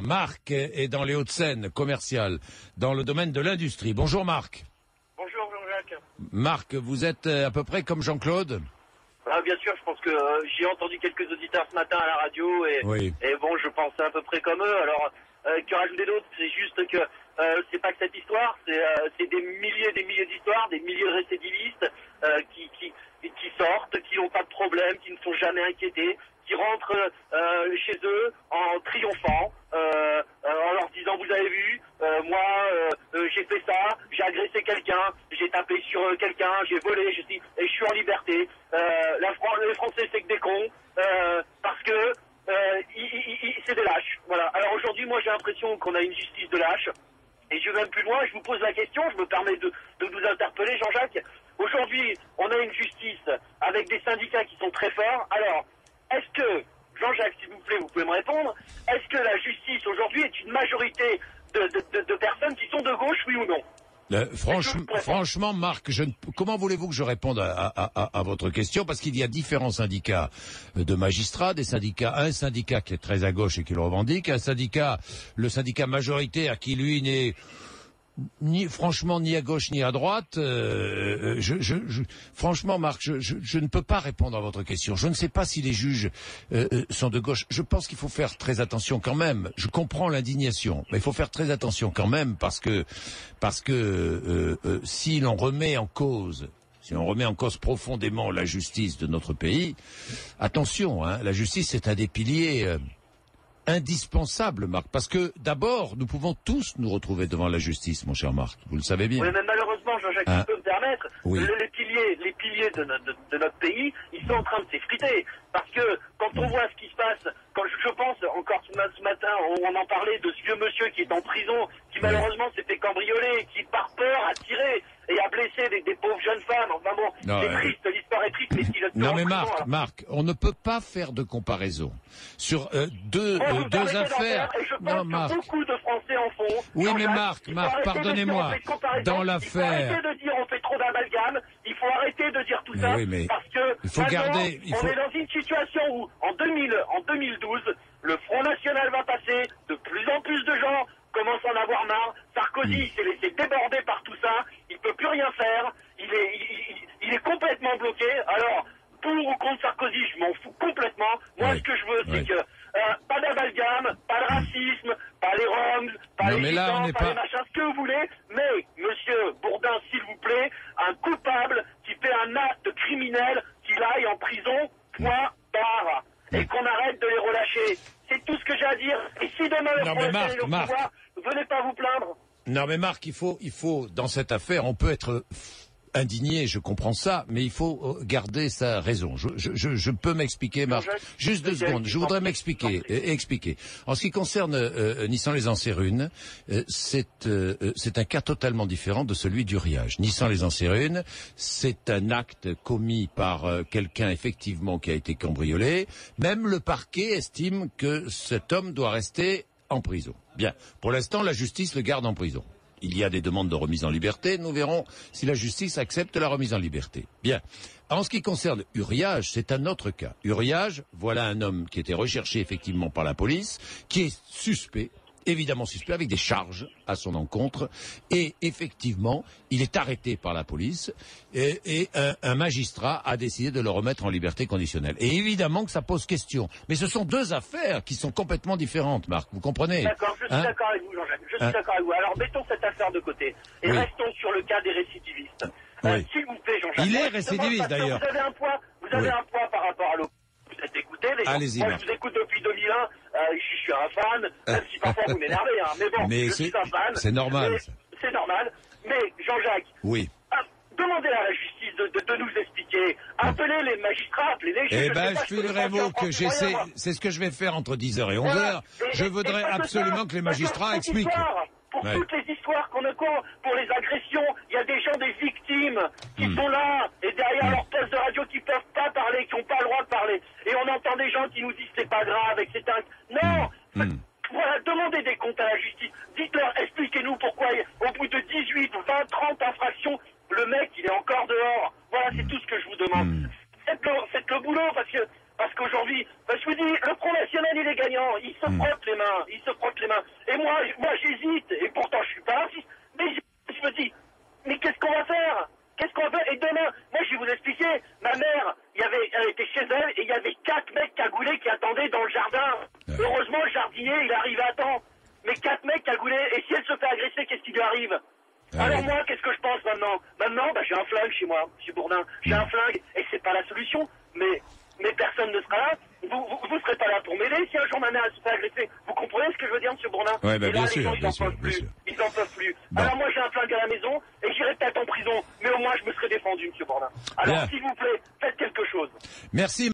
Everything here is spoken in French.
Marc est dans les Hauts-de-Seine, commercial, dans le domaine de l'industrie. Bonjour Marc. Bonjour Jean-Jacques. Marc, vous êtes à peu près comme Jean-Claude? Bien sûr, je pense que j'ai entendu quelques auditeurs ce matin à la radio et bon, je pensais à peu près comme eux. Alors, que rajouter d'autre? C'est juste que c'est pas que cette histoire, c'est des milliers d'histoires, des milliers de récidivistes qui sortent, qui n'ont pas de problème, qui ne sont jamais inquiétés, qui rentrent chez eux en triomphant, en leur disant vous avez vu, moi j'ai fait ça, j'ai agressé quelqu'un, j'ai tapé sur quelqu'un, j'ai volé, et je suis en liberté. Les Français c'est que des cons, parce que c'est des lâches. Voilà. Alors aujourd'hui moi j'ai l'impression qu'on a une justice de lâches. Et je vais même plus loin, je vous pose la question, je me permets de vous interpeller Jean-Jacques. Aujourd'hui, on a une justice avec des syndicats qui sont très forts. Alors, est-ce que, Jean-Jacques, s'il vous plaît, vous pouvez me répondre, est-ce que la justice aujourd'hui est une majorité de personnes qui sont de gauche, oui ou non? Franchement, Marc, comment voulez-vous que je réponde à votre question? Parce qu'il y a différents syndicats de magistrats, un syndicat qui est très à gauche et qui le revendique, le syndicat majoritaire qui, lui, n'est franchement ni à gauche ni à droite. Franchement, Marc, je ne peux pas répondre à votre question. Je ne sais pas si les juges sont de gauche. Je pense qu'il faut faire très attention quand même. Je comprends l'indignation, mais il faut faire très attention quand même parce que si l'on remet en cause profondément la justice de notre pays, attention, la justice c'est un des piliers indispensable, Marc, parce que d'abord, nous pouvons tous nous retrouver devant la justice, mon cher Marc, vous le savez bien. Oui, mais malheureusement, Jean-Jacques, si je peux me permettre, oui. les piliers de notre pays, ils sont en train de s'effriter, parce que quand on voit ce qui se passe, quand je pense, encore ce matin, on en parlait de ce vieux monsieur qui est en prison, qui malheureusement s'est fait cambrioler, qui par peur a tiré et a blessé des pauvres jeunes femmes. Enfin bon, c'est triste, l'histoire est triste, mais s'il a non mais Marc, on ne peut pas faire de comparaison sur deux affaires. Et je pense que beaucoup de Français en font. Oui, mais Marc, pardonnez-moi. Dans l'affaire. Il faut arrêter de dire on fait trop d'amalgame. Il faut arrêter de dire tout ça. Oui, parce que il faut garder. On est dans une situation où, en 2012, le Front National va passer. De plus en plus de gens commencent à en avoir marre. Sarkozy s'est laissé déborder par tout ça. Il peut plus rien faire. Il est complètement bloqué. Alors, pour ou contre Sarkozy, je m'en fous complètement. Moi, ce que je veux, c'est que pas d'amalgame, pas de racisme, pas les Roms, pas les Gitans, pas les machins, ce que vous voulez. Mais, monsieur Bourdin, s'il vous plaît, un coupable qui fait un acte criminel, qu'il aille en prison, point barre. Et qu'on arrête de les relâcher. C'est tout ce que j'ai à dire. Et si demain le Front est au pouvoir, venez pas vous plaindre. Non mais Marc, il faut, dans cette affaire, on peut être indigné, je comprends ça, mais il faut garder sa raison. Je peux m'expliquer, Marc. Juste 2 secondes. Je voudrais m'expliquer. En ce qui concerne Nissan les Ansérunes, c'est un cas totalement différent de celui d'Uriage. Nissan les Ansérunes, c'est un acte commis par quelqu'un effectivement qui a été cambriolé. Même le parquet estime que cet homme doit rester en prison. Bien. Pour l'instant, la justice le garde en prison. Il y a des demandes de remise en liberté. Nous verrons si la justice accepte la remise en liberté. Bien. En ce qui concerne Uriage, c'est un autre cas. Uriage, voilà un homme qui était recherché effectivement par la police, qui est suspect, évidemment suspect, avec des charges à son encontre. Et effectivement, il est arrêté par la police et un magistrat a décidé de le remettre en liberté conditionnelle. Et évidemment que ça pose question. Mais ce sont 2 affaires qui sont complètement différentes, Marc. Vous comprenez? D'accord, je suis d'accord avec vous, Jean-Jacques. Je suis d'accord avec vous. Alors, mettons cette affaire de côté. Et restons sur le cas des récidivistes. S'il vous plaît, Jean-Jacques. Il est récidiviste, d'ailleurs. Vous avez un poids par rapport à l'opposition. Vous êtes écouté, les gens. Moi, je vous écoute depuis 2001. Je suis un fan, même si parfois vous m'énervez. Mais bon, je suis un fan. C'est normal. C'est normal. Mais, Jean-Jacques. Oui. Demandez à la justice de nous expliquer. Appelez les magistrats, appelez les juges. Je filerai mot que j'essaie. C'est ce que je vais faire entre 10h et 11h. Je voudrais absolument que les magistrats expliquent. Pour toutes les histoires qu'on a, pour les agressions, il y a des gens, des victimes, qui sont là, et derrière leur poste de radio, qui peuvent pas parler, qui n'ont pas le droit de parler. Et on entend des gens qui nous disent c'est pas grave, etc. Non! Voilà, demandez des comptes à la justice. Dites-leur, expliquez-nous pourquoi, au bout de 18, 20, 30 infractions, le mec, il est encore dehors. Voilà, c'est tout ce que je vous demande. Faites le boulot, parce que Parce qu'aujourd'hui, je vous dis, le Front National, il est gagnant. Il se frotte les mains. Il se frotte les mains. Et moi j'hésite. Et pourtant, je suis pas raciste. Mais je me dis, mais qu'est-ce qu'on va faire? Qu'est-ce qu'on va faire? Et demain, moi, je vais vous expliquer. Ma mère, elle était chez elle et il y avait 4 mecs cagoulés qui attendaient dans le jardin. Heureusement, le jardinier, il arrive à temps. Mais 4 mecs cagoulés. Et si elle se fait agresser, qu'est-ce qui lui arrive? Alors moi, qu'est-ce que je pense maintenant? Maintenant, j'ai un flingue chez moi, M. Bourdin. J'ai un flingue et c'est pas la solution. Mais personne ne sera là. Vous serez pas là pour m'aider si un jour ma mère se fait agresser. Vous comprenez ce que je veux dire, M. Bourdin? Ouais, et là, bien les sûr, gens, ils en peuvent plus. Bon. Alors moi, j'ai un flingue à la maison et j'irai peut-être en prison. Mais au moins, je me serai défendu, M. Bourdin. Alors, s'il vous plaît, faites quelque chose. Merci.